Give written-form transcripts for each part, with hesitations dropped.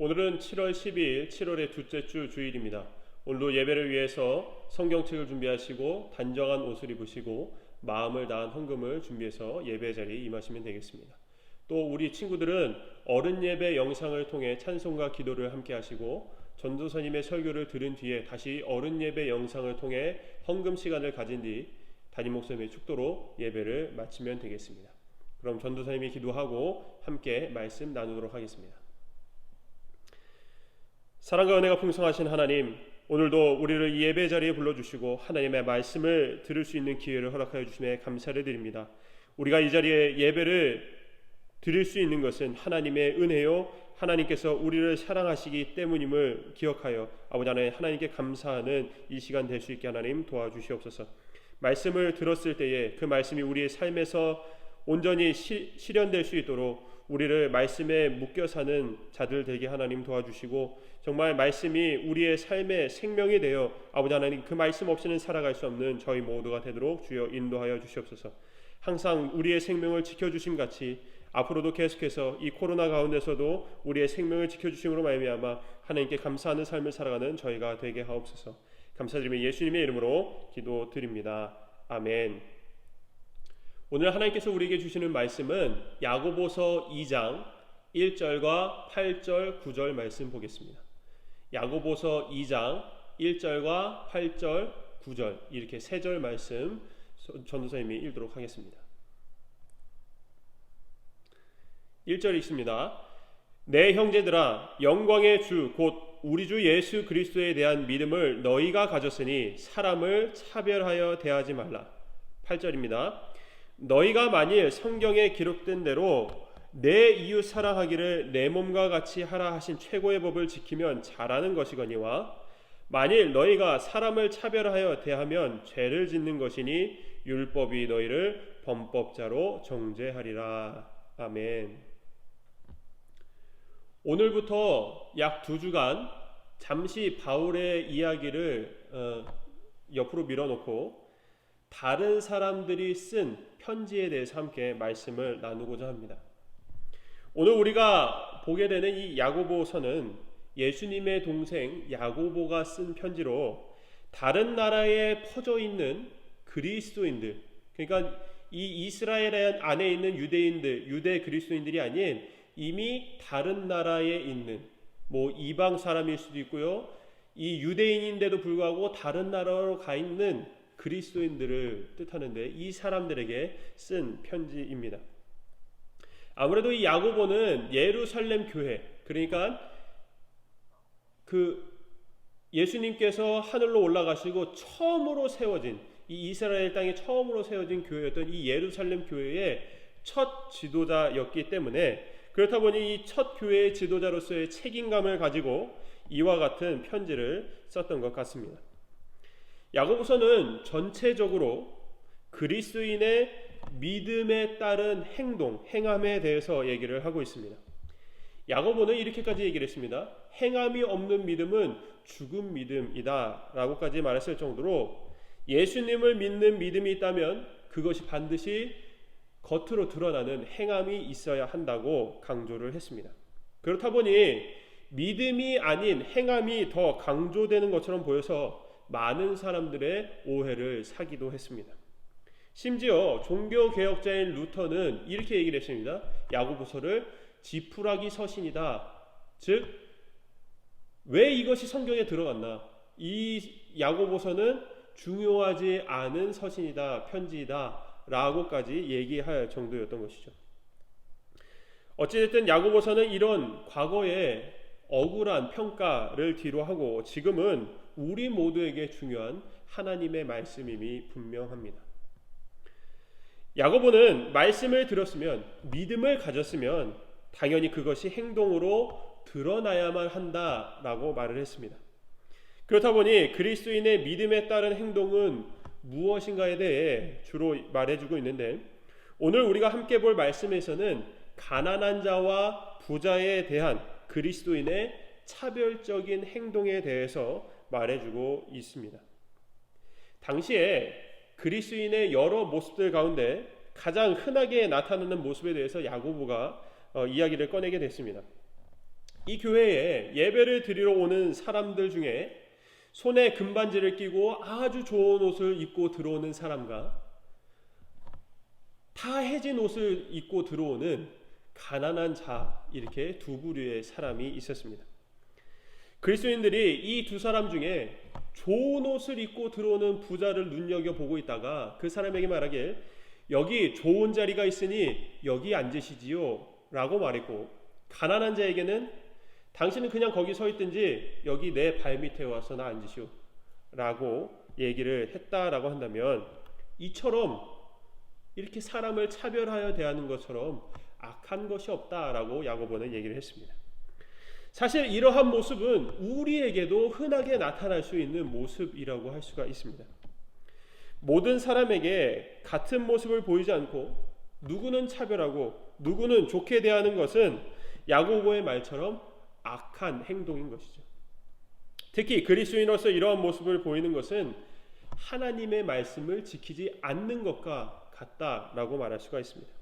오늘은 7월 12일, 7월의 둘째 주 주일입니다. 오늘도 예배를 위해서 성경책을 준비하시고 단정한 옷을 입으시고 마음을 다한 헌금을 준비해서 예배 자리에 임하시면 되겠습니다. 또 우리 친구들은 어른 예배 영상을 통해 찬송과 기도를 함께 하시고 전도사님의 설교를 들은 뒤에 다시 어른 예배 영상을 통해 헌금 시간을 가진 뒤 담임 목사님의 축도로 예배를 마치면 되겠습니다. 그럼 전도사님이 기도하고 함께 말씀 나누도록 하겠습니다. 사랑과 은혜가 풍성하신 하나님, 오늘도 우리를 이 예배 자리에 불러주시고 하나님의 말씀을 들을 수 있는 기회를 허락하여 주심에 감사를 드립니다. 우리가 이 자리에 예배를 드릴 수 있는 것은 하나님의 은혜요, 하나님께서 우리를 사랑하시기 때문임을 기억하여 아버지 하나님께 감사하는 이 시간 될 수 있게 하나님 도와주시옵소서. 말씀을 들었을 때에 그 말씀이 우리의 삶에서 온전히 실현될 수 있도록 우리를 말씀에 묶여 사는 자들 되게 하나님 도와주시고, 정말 말씀이 우리의 삶의 생명이 되어 아버지 하나님 그 말씀 없이는 살아갈 수 없는 저희 모두가 되도록 주여 인도하여 주시옵소서. 항상 우리의 생명을 지켜주심 같이 앞으로도 계속해서 이 코로나 가운데서도 우리의 생명을 지켜주심으로 말미암아 하나님께 감사하는 삶을 살아가는 저희가 되게 하옵소서. 감사드리며 예수님의 이름으로 기도드립니다. 아멘. 오늘 하나님께서 우리에게 주시는 말씀은 야고보서 2장 1절과 8절 9절 말씀 보겠습니다. 야고보서 2장 1절과 8절 9절 이렇게 세 절 말씀 전도사님이 읽도록 하겠습니다. 1절 읽습니다. 내 형제들아, 영광의 주 곧 우리 주 예수 그리스도에 대한 믿음을 너희가 가졌으니 사람을 차별하여 대하지 말라. 8절입니다. 너희가 만일 성경에 기록된 대로 내 이웃 사랑하기를 내 몸과 같이 하라 하신 최고의 법을 지키면 잘하는 것이거니와 만일 너희가 사람을 차별하여 대하면 죄를 짓는 것이니 율법이 너희를 범법자로 정죄하리라. 아멘. 오늘부터 약 2주간 잠시 바울의 이야기를 옆으로 밀어놓고 다른 사람들이 쓴 편지에 대해서 함께 말씀을 나누고자 합니다. 오늘 우리가 보게 되는 이 야고보서는 예수님의 동생 야고보가 쓴 편지로 다른 나라에 퍼져 있는 그리스도인들, 그러니까 이 이스라엘 안에 있는 유대인들, 유대 그리스도인들이 아닌 이미 다른 나라에 있는 이방 사람일 수도 있고요, 이 유대인인데도 불구하고 다른 나라로 가 있는 그리스도인들을 뜻하는데 이 사람들에게 쓴 편지입니다. 아무래도 이 야고보는 예루살렘 교회, 그러니까 예수님께서 하늘로 올라가시고 처음으로 세워진 이 이스라엘 땅에 처음으로 세워진 교회였던 이 예루살렘 교회의 첫 지도자였기 때문에, 그렇다 보니 이 첫 교회의 지도자로서의 책임감을 가지고 이와 같은 편지를 썼던 것 같습니다. 야고보서는 전체적으로 그리스도인의 믿음에 따른 행함에 대해서 얘기를 하고 있습니다. 야고보는 이렇게까지 얘기를 했습니다. 행함이 없는 믿음은 죽은 믿음이다 라고까지 말했을 정도로 예수님을 믿는 믿음이 있다면 그것이 반드시 겉으로 드러나는 행함이 있어야 한다고 강조를 했습니다. 그렇다 보니 믿음이 아닌 행함이 더 강조되는 것처럼 보여서 많은 사람들의 오해를 사기도 했습니다. 심지어 종교개혁자인 루터는 이렇게 얘기를 했습니다. 야고보서를 지푸라기 서신이다. 즉, 왜 이것이 성경에 들어갔나? 이 야고보서는 중요하지 않은 서신이다, 편지이다 라고까지 얘기할 정도였던 것이죠. 어찌됐든 야고보서는 이런 과거의 억울한 평가를 뒤로하고 지금은 우리 모두에게 중요한 하나님의 말씀임이 분명합니다. 야고보는 말씀을 들었으면, 믿음을 가졌으면 당연히 그것이 행동으로 드러나야만 한다라고 말을 했습니다. 그렇다 보니 그리스도인의 믿음에 따른 행동은 무엇인가에 대해 주로 말해주고 있는데, 오늘 우리가 함께 볼 말씀에서는 가난한 자와 부자에 대한 그리스도인의 차별적인 행동에 대해서 말해주고 있습니다. 당시에 그리스도인의 여러 모습들 가운데 가장 흔하게 나타나는 모습에 대해서 야고보가 이야기를 꺼내게 됐습니다. 이 교회에 예배를 드리러 오는 사람들 중에 손에 금반지를 끼고 아주 좋은 옷을 입고 들어오는 사람과 다 해진 옷을 입고 들어오는 가난한 자, 이렇게 두 부류의 사람이 있었습니다. 그리스도인들이 이 두 사람 중에 좋은 옷을 입고 들어오는 부자를 눈여겨보고 있다가 그 사람에게 말하길, 여기 좋은 자리가 있으니 여기 앉으시지요 라고 말했고, 가난한 자에게는 당신은 그냥 거기 서 있든지 여기 내 발밑에 와서 나 앉으시오 라고 얘기를 했다라고 한다면, 이처럼 이렇게 사람을 차별하여 대하는 것처럼 악한 것이 없다라고 야고보는 얘기를 했습니다. 사실 이러한 모습은 우리에게도 흔하게 나타날 수 있는 모습이라고 할 수가 있습니다. 모든 사람에게 같은 모습을 보이지 않고 누구는 차별하고 누구는 좋게 대하는 것은 야고보의 말처럼 악한 행동인 것이죠. 특히 그리스도인으로서 이러한 모습을 보이는 것은 하나님의 말씀을 지키지 않는 것과 같다라고 말할 수가 있습니다.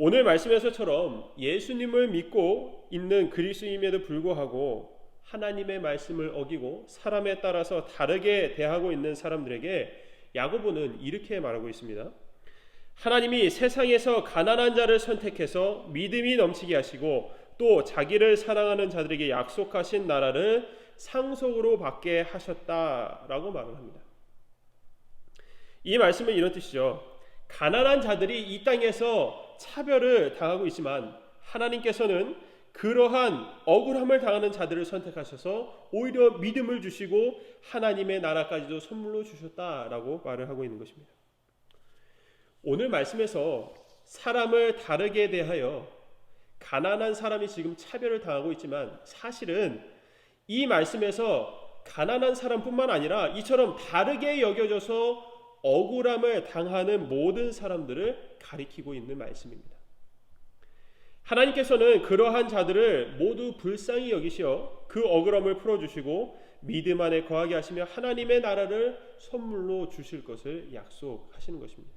오늘 말씀에서처럼 예수님을 믿고 있는 그리스도인임에도 불구하고 하나님의 말씀을 어기고 사람에 따라서 다르게 대하고 있는 사람들에게 야고보는 이렇게 말하고 있습니다. 하나님이 세상에서 가난한 자를 선택해서 믿음이 넘치게 하시고 또 자기를 사랑하는 자들에게 약속하신 나라를 상속으로 받게 하셨다라고 말을 합니다. 이 말씀은 이런 뜻이죠. 가난한 자들이 이 땅에서 차별을 당하고 있지만 하나님께서는 그러한 억울함을 당하는 자들을 선택하셔서 오히려 믿음을 주시고 하나님의 나라까지도 선물로 주셨다라고 말을 하고 있는 것입니다. 오늘 말씀에서 사람을 다르게 대하여 가난한 사람이 지금 차별을 당하고 있지만, 사실은 이 말씀에서 가난한 사람뿐만 아니라 이처럼 다르게 여겨져서 억울함을 당하는 모든 사람들을 가리키고 있는 말씀입니다. 하나님께서는 그러한 자들을 모두 불쌍히 여기시어 그 억울함을 풀어주시고 믿음 안에 거하게 하시며 하나님의 나라를 선물로 주실 것을 약속하시는 것입니다.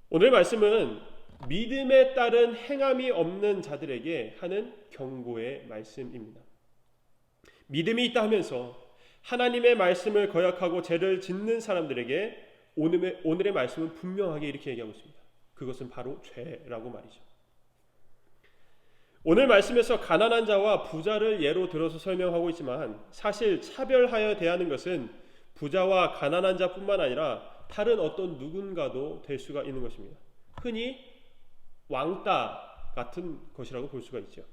오늘 말씀은 믿음에 따른 행함이 없는 자들에게 하는 경고의 말씀입니다. 믿음이 있다 하면서 하나님의 말씀을 거역하고 죄를 짓는 사람들에게 오늘의 말씀은 분명하게 이렇게 얘기하고 있습니다. 그것은 바로 죄라고 말이죠. 오늘 말씀에서 가난한 자와 부자를 예로 들어서 설명하고 있지만, 사실 차별하여 대하는 것은 부자와 가난한 자뿐만 아니라 다른 어떤 누군가도 될 수가 있는 것입니다. 흔히 왕따 같은 것이라고 볼 수가 있죠.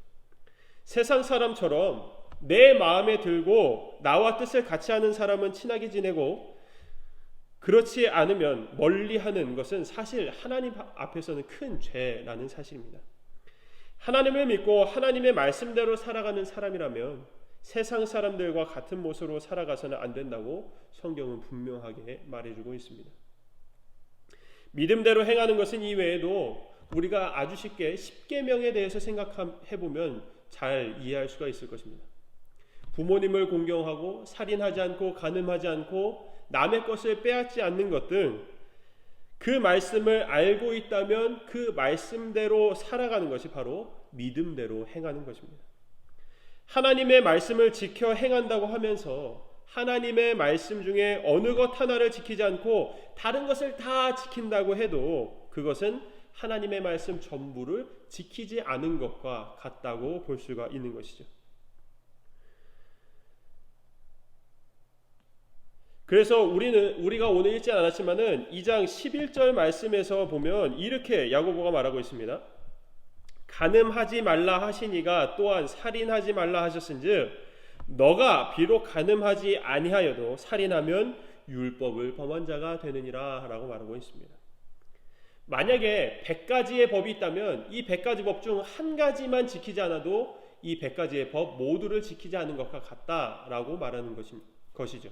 세상 사람처럼 내 마음에 들고 나와 뜻을 같이 하는 사람은 친하게 지내고, 그렇지 않으면 멀리하는 것은 사실 하나님 앞에서는 큰 죄라는 사실입니다. 하나님을 믿고 하나님의 말씀대로 살아가는 사람이라면 세상 사람들과 같은 모습으로 살아가서는 안 된다고 성경은 분명하게 말해주고 있습니다. 믿음대로 행하는 것은 이외에도 우리가 아주 쉽게 십계명에 대해서 생각해보면 잘 이해할 수가 있을 것입니다. 부모님을 공경하고 살인하지 않고 간음하지 않고 남의 것을 빼앗지 않는 것 등 그 말씀을 알고 있다면 그 말씀대로 살아가는 것이 바로 믿음대로 행하는 것입니다. 하나님의 말씀을 지켜 행한다고 하면서 하나님의 말씀 중에 어느 것 하나를 지키지 않고 다른 것을 다 지킨다고 해도 그것은 하나님의 말씀 전부를 지키지 않은 것과 같다고 볼 수가 있는 것이죠. 그래서 우리가 오늘 읽지 않았지만은 2장 11절 말씀에서 보면 이렇게 야고보가 말하고 있습니다. 간음하지 말라 하시니가 또한 살인하지 말라 하셨은즉 너가 비록 간음하지 아니하여도 살인하면 율법을 범한 자가 되느니라 라고 말하고 있습니다. 만약에 100가지의 법이 있다면 이 100가지 법 중 한 가지만 지키지 않아도 이 100가지의 법 모두를 지키지 않은 것과 같다라고 말하는 것이죠.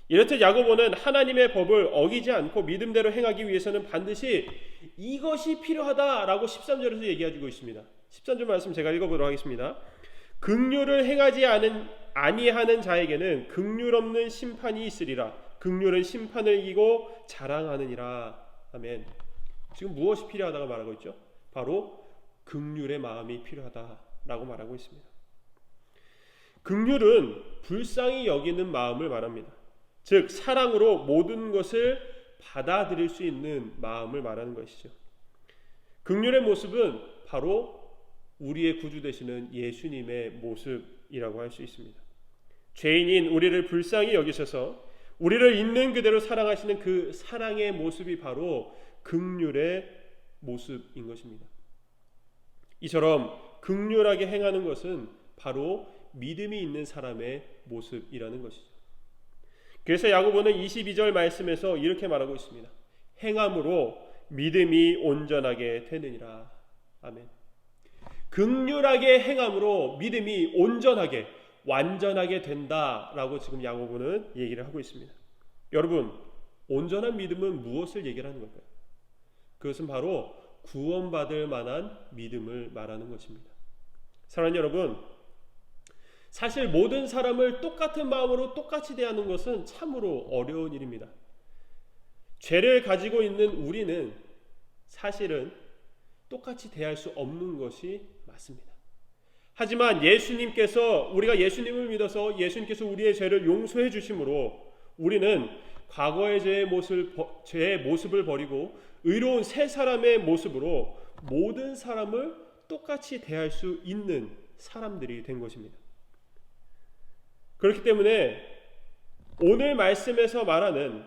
이렇듯 야고보는 하나님의 법을 어기지 않고 믿음대로 행하기 위해서는 반드시 이것이 필요하다라고 13절에서 얘기해주고 있습니다. 13절 말씀 제가 읽어보도록 하겠습니다. 긍휼을 행하지 아니하는 자에게는 긍휼 없는 심판이 있으리라. 긍휼은 심판을 이기고 자랑하느니라. 아멘. 지금 무엇이 필요하다고 말하고 있죠? 바로 긍휼의 마음이 필요하다라고 말하고 있습니다. 긍휼은 불쌍히 여기는 마음을 말합니다. 즉 사랑으로 모든 것을 받아들일 수 있는 마음을 말하는 것이죠. 긍휼의 모습은 바로 우리의 구주 되시는 예수님의 모습이라고 할 수 있습니다. 죄인인 우리를 불쌍히 여기셔서 우리를 있는 그대로 사랑하시는 그 사랑의 모습이 바로 긍휼의 모습인 것입니다. 이처럼 긍휼하게 행하는 것은 바로 믿음이 있는 사람의 모습이라는 것이죠. 그래서 야고보는 22절 말씀에서 이렇게 말하고 있습니다. 행함으로 믿음이 온전하게 되느니라. 아멘. 긍휼하게 행함으로 믿음이 온전하게 완전하게 된다라고 지금 야고보는 얘기를 하고 있습니다. 여러분, 온전한 믿음은 무엇을 얘기하는 걸까요? 그것은 바로 구원받을 만한 믿음을 말하는 것입니다. 사랑하는 여러분, 사실 모든 사람을 똑같은 마음으로 똑같이 대하는 것은 참으로 어려운 일입니다. 죄를 가지고 있는 우리는 사실은 똑같이 대할 수 없는 것이 맞습니다. 하지만 예수님께서, 우리가 예수님을 믿어서 예수님께서 우리의 죄를 용서해 주심으로 우리는 과거의 죄의 모습을 버리고 의로운 새 사람의 모습으로 모든 사람을 똑같이 대할 수 있는 사람들이 된 것입니다. 그렇기 때문에 오늘 말씀에서 말하는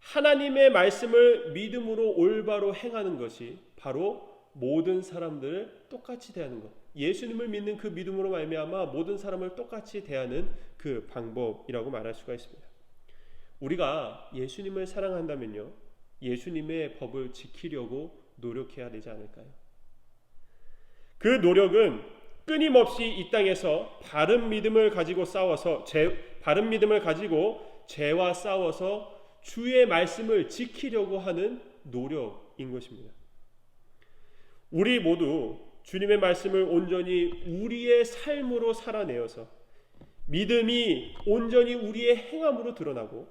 하나님의 말씀을 믿음으로 올바로 행하는 것이 바로 모든 사람들을 똑같이 대하는 것, 예수님을 믿는 그 믿음으로 말미암아 모든 사람을 똑같이 대하는 그 방법이라고 말할 수가 있습니다. 우리가 예수님을 사랑한다면요, 예수님의 법을 지키려고 노력해야 되지 않을까요? 그 노력은 끊임없이 이 땅에서 바른 믿음을 가지고 죄와 싸워서 주의 말씀을 지키려고 하는 노력인 것입니다. 우리 모두 주님의 말씀을 온전히 우리의 삶으로 살아내어서 믿음이 온전히 우리의 행함으로 드러나고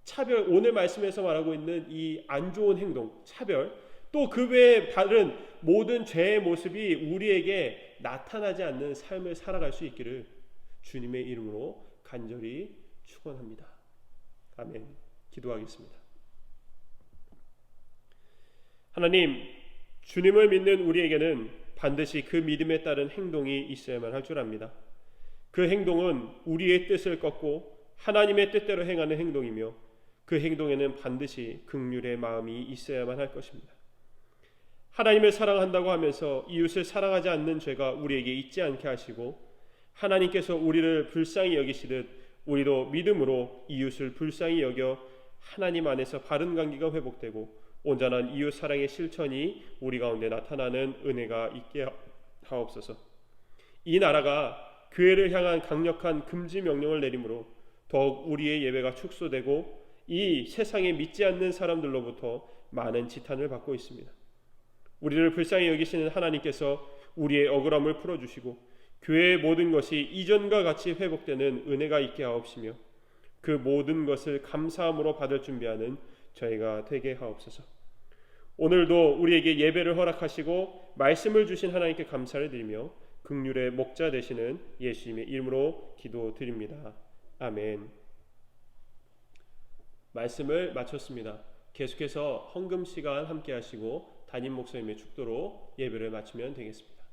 차별, 오늘 말씀에서 말하고 있는 이 안 좋은 행동, 차별, 또 그 외에 다른 모든 죄의 모습이 우리에게 나타나지 않는 삶을 살아갈 수 있기를 주님의 이름으로 간절히 축원합니다. 아멘. 기도하겠습니다. 하나님, 주님을 믿는 우리에게는 반드시 그 믿음에 따른 행동이 있어야만 할 줄 압니다. 그 행동은 우리의 뜻을 꺾고 하나님의 뜻대로 행하는 행동이며 그 행동에는 반드시 긍휼의 마음이 있어야만 할 것입니다. 하나님을 사랑한다고 하면서 이웃을 사랑하지 않는 죄가 우리에게 있지 않게 하시고 하나님께서 우리를 불쌍히 여기시듯 우리도 믿음으로 이웃을 불쌍히 여겨 하나님 안에서 바른 관계가 회복되고 온전한 이웃 사랑의 실천이 우리 가운데 나타나는 은혜가 있게 하옵소서. 이 나라가 교회를 향한 강력한 금지 명령을 내림으로 더욱 우리의 예배가 축소되고 이 세상에 믿지 않는 사람들로부터 많은 지탄을 받고 있습니다. 우리를 불쌍히 여기시는 하나님께서 우리의 억울함을 풀어주시고 교회의 모든 것이 이전과 같이 회복되는 은혜가 있게 하옵시며 그 모든 것을 감사함으로 받을 준비하는 저희가 되게 하옵소서. 오늘도 우리에게 예배를 허락하시고 말씀을 주신 하나님께 감사를 드리며 긍휼의 목자 되시는 예수님의 이름으로 기도드립니다. 아멘. 말씀을 마쳤습니다. 계속해서 헌금 시간 함께 하시고 담임 목사님의 축도로 예배를 마치면 되겠습니다.